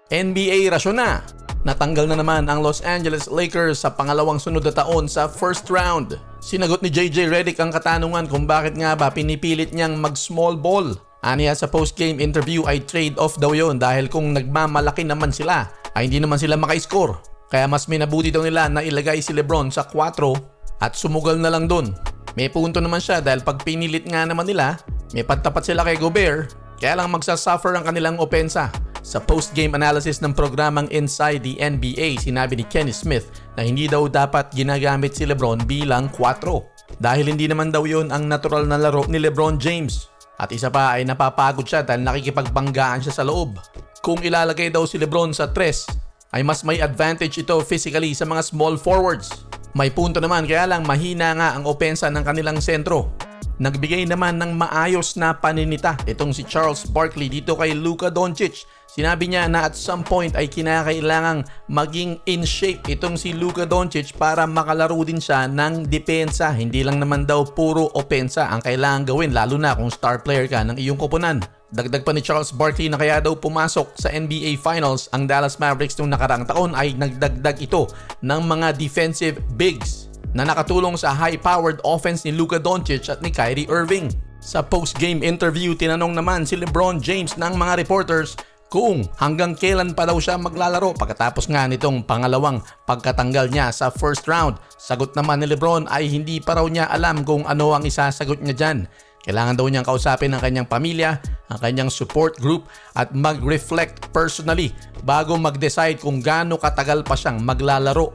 NBA rasyon na. Natanggal na naman ang Los Angeles Lakers sa pangalawang sunod na taon sa first round. Sinagot ni JJ Redick ang katanungan kung bakit nga ba pinipilit niyang mag-small ball. Aniya sa post-game interview ay trade-off daw yon dahil kung nagmamalaki naman sila ay hindi naman sila maka-score. Kaya mas minabuti daw nila na ilagay si LeBron sa 4 at sumugal na lang dun. May punto naman siya dahil pag pinilit nga naman nila, may pagtapat sila kay Gobert, kaya lang magsasuffer ang kanilang opensa. Sa post-game analysis ng programang Inside the NBA, sinabi ni Kenny Smith na hindi daw dapat ginagamit si LeBron bilang 4 dahil hindi naman daw yun ang natural na laro ni LeBron James. At isa pa ay napapagod siya dahil nakikipagbanggaan siya sa loob. Kung ilalagay daw si LeBron sa 3, ay mas may advantage ito physically sa mga small forwards. May punto naman kaya lang mahina nga ang opensa ng kanilang sentro. Nagbigay naman ng maayos na paninita itong si Charles Barkley dito kay Luka Doncic. Sinabi niya na at some point ay kinakailangang maging in shape itong si Luka Doncic para makalaro din siya ng depensa. Hindi lang naman daw puro opensa ang kailangan gawin lalo na kung star player ka ng iyong koponan. Dagdag pa ni Charles Barkley na kaya daw pumasok sa NBA Finals ang Dallas Mavericks noong nakaraang taon ay nagdagdag ito ng mga defensive bigs na nakatulong sa high-powered offense ni Luka Doncic at ni Kyrie Irving. Sa post-game interview, tinanong naman si LeBron James ng mga reporters kung hanggang kailan pa daw siya maglalaro pagkatapos nga nitong pangalawang pagkatanggal niya sa first round. Sagot naman ni LeBron ay hindi pa raw niya alam kung ano ang isasagot niya dyan. Kailangan daw niyang kausapin ang kanyang pamilya, ang kanyang support group at mag-reflect personally bago mag-decide kung gaano katagal pa siyang maglalaro.